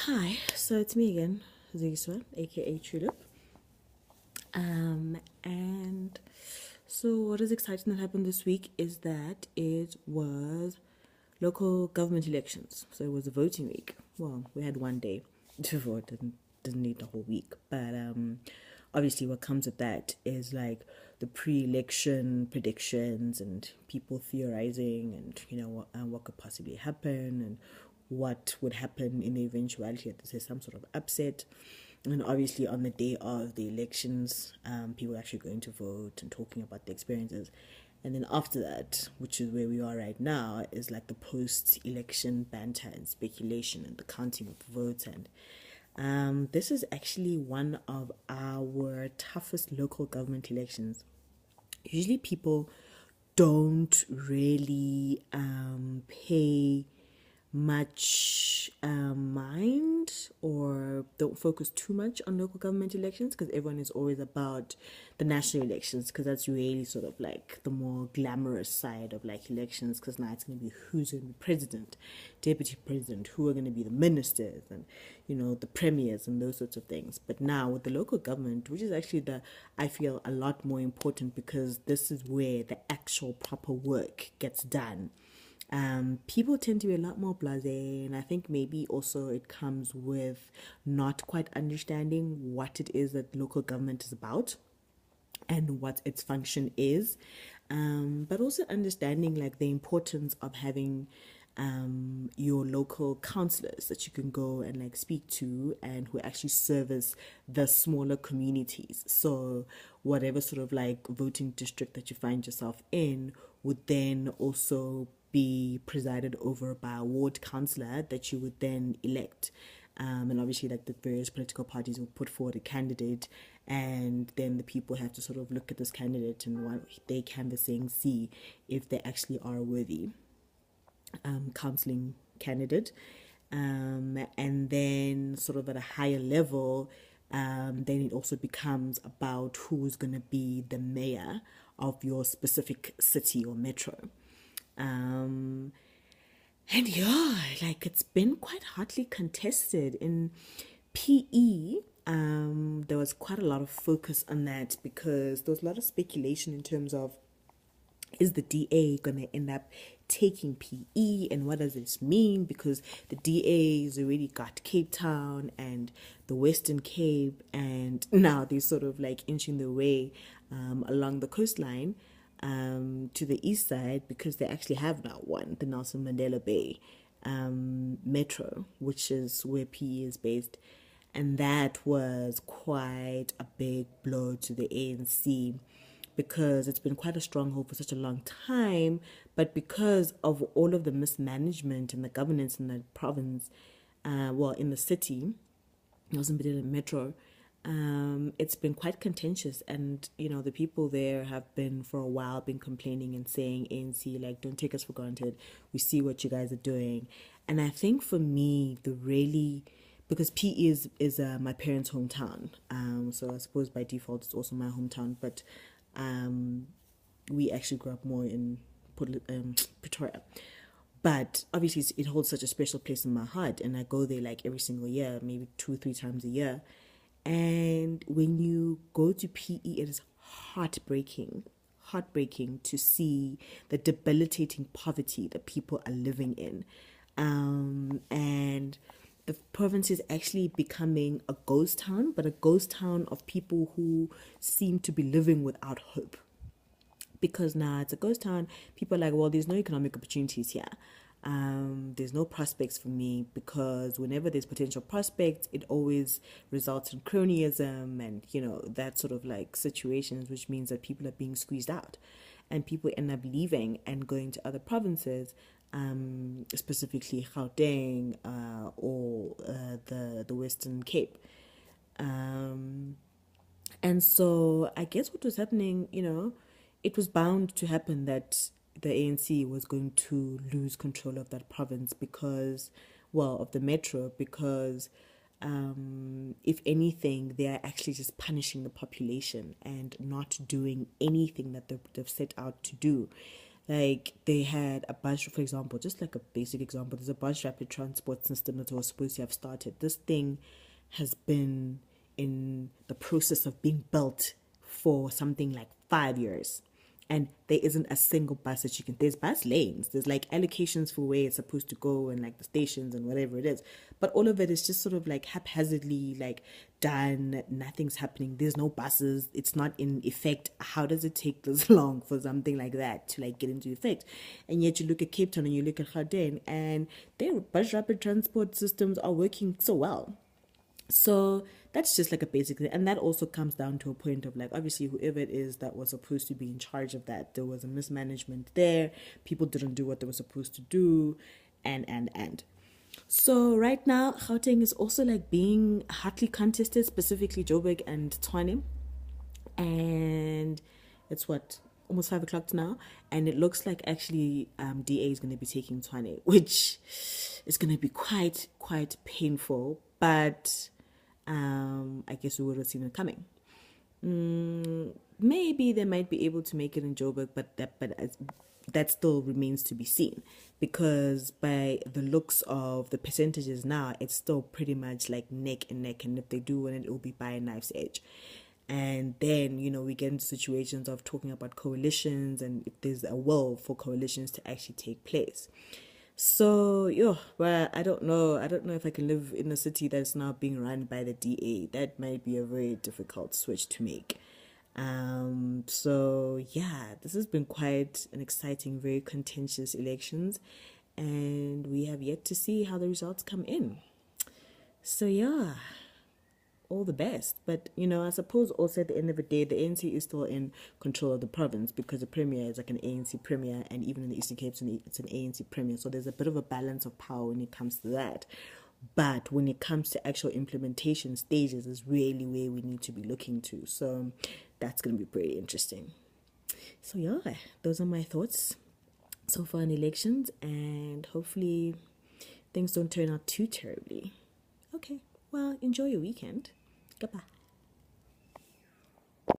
Hi, so it's me again, Zigiswa, aka Tulip. And so what is exciting that happened this week is that it was local government elections. So it was a voting week. Well, we had one day to vote, didn't need the whole week. But obviously, what comes with that is like the pre-election predictions and people theorizing, and what could possibly happen and what would happen in the eventuality that there's some sort of upset. And obviously, on the day of the elections, people are actually going to vote and talking about the experiences. And then after that, which is where we are right now, is like the post-election banter and speculation and the counting of votes. And this is actually one of our toughest local government elections. Usually, people don't really pay much mind or don't focus too much on local government elections because everyone is always about the national elections because that's really sort of like the more glamorous side of like elections because now it's going to be who's going to be president, deputy president, who are going to be the ministers and the premiers and those sorts of things. But now with the local government, which is actually I feel a lot more important because this is where the actual proper work gets done. People tend to be a lot more blasé, and I think maybe also it comes with not quite understanding what it is that local government is about and what its function is, but also understanding like the importance of having your local councillors that you can go and like speak to and who actually service the smaller communities. So whatever sort of like voting district that you find yourself in would then also be presided over by a ward councillor that you would then elect. And obviously, like the various political parties will put forward a candidate, and then the people have to sort of look at this candidate and what they canvassing, see if they actually are worthy counseling candidate. And then, sort of at a higher level, then it also becomes about who's going to be the mayor of your specific city or metro. Um, and yeah, like it's been quite hotly contested in PE. There was quite a lot of focus on that because there was a lot of speculation in terms of is the DA going to end up taking PE and what does this mean? Because the DA has already got Cape Town and the Western Cape, and now they're sort of like inching their way along the coastline to the east side because they actually have now one, the Nelson Mandela Bay Metro, which is where PE is based. And that was quite a big blow to the ANC because it's been quite a stronghold for such a long time. But because of all of the mismanagement and the governance in the province, in the city, it wasn't been in the metro, it's been quite contentious. And, the people there have been for a while been complaining and saying, ANC, like, don't take us for granted. We see what you guys are doing. And I think for me, because PE is my parents' hometown. So I suppose by default it's also my hometown. But we actually grew up more in Pretoria. But obviously, it holds such a special place in my heart, and I go there like every single year, maybe 2 or 3 times a year. And when you go to PE, it is heartbreaking to see the debilitating poverty that people are living in. And the province is actually becoming a ghost town, but a ghost town of people who seem to be living without hope. Because now it's a ghost town, people are like, well, there's no economic opportunities here. There's no prospects for me because whenever there's potential prospects, it always results in cronyism and, that sort of like situations, which means that people are being squeezed out and people end up leaving and going to other provinces, specifically Gauteng or the Western Cape. And so I guess what was happening, it was bound to happen that the ANC was going to lose control of that province of the metro, because if anything, they are actually just punishing the population and not doing anything that they've set out to do. Like they had a bus, for example, just like a basic example, there's a bus rapid transport system that was supposed to have started. This thing has been in the process of being built for something like 5 years. And there isn't a single bus that you can. There's bus lanes. There's like allocations for where it's supposed to go and like the stations and whatever it is. But all of it is just sort of like haphazardly like done. Nothing's happening. There's no buses. It's not in effect. How does it take this long for something like that to like get into effect? And yet you look at Cape Town and you look at Gauteng and their bus rapid transport systems are working so well. So that's just like a basic thing. And that also comes down to a point of like, obviously, whoever it is that was supposed to be in charge of that, there was a mismanagement there. People didn't do what they were supposed to do. And. So right now, Gauteng is also like being hotly contested, specifically Joburg and Tshwane. And it's what? Almost 5 o'clock now, and it looks like actually DA is going to be taking Tshwane, which is going to be quite painful, but I guess we would have seen it coming. Maybe they might be able to make it in Joburg, but that still remains to be seen, because by the looks of the percentages now, it's still pretty much like neck and neck, and if they do win it, it will be by a knife's edge. And then, we get into situations of talking about coalitions and if there's a will for coalitions to actually take place. So, well, I don't know. I don't know if I can live in a city that's now being run by the DA. That might be a very difficult switch to make. So yeah, this has been quite an exciting, very contentious elections, and we have yet to see how the results come in. So yeah, all the best. But, I suppose also at the end of the day, the ANC is still in control of the province because the premier is like an ANC premier, and even in the Eastern Cape, it's an ANC premier. So there's a bit of a balance of power when it comes to that. But when it comes to actual implementation stages is really where we need to be looking to. So that's going to be pretty interesting. So yeah, those are my thoughts so far in elections, and hopefully things don't turn out too terribly. Okay, well, enjoy your weekend. Goodbye.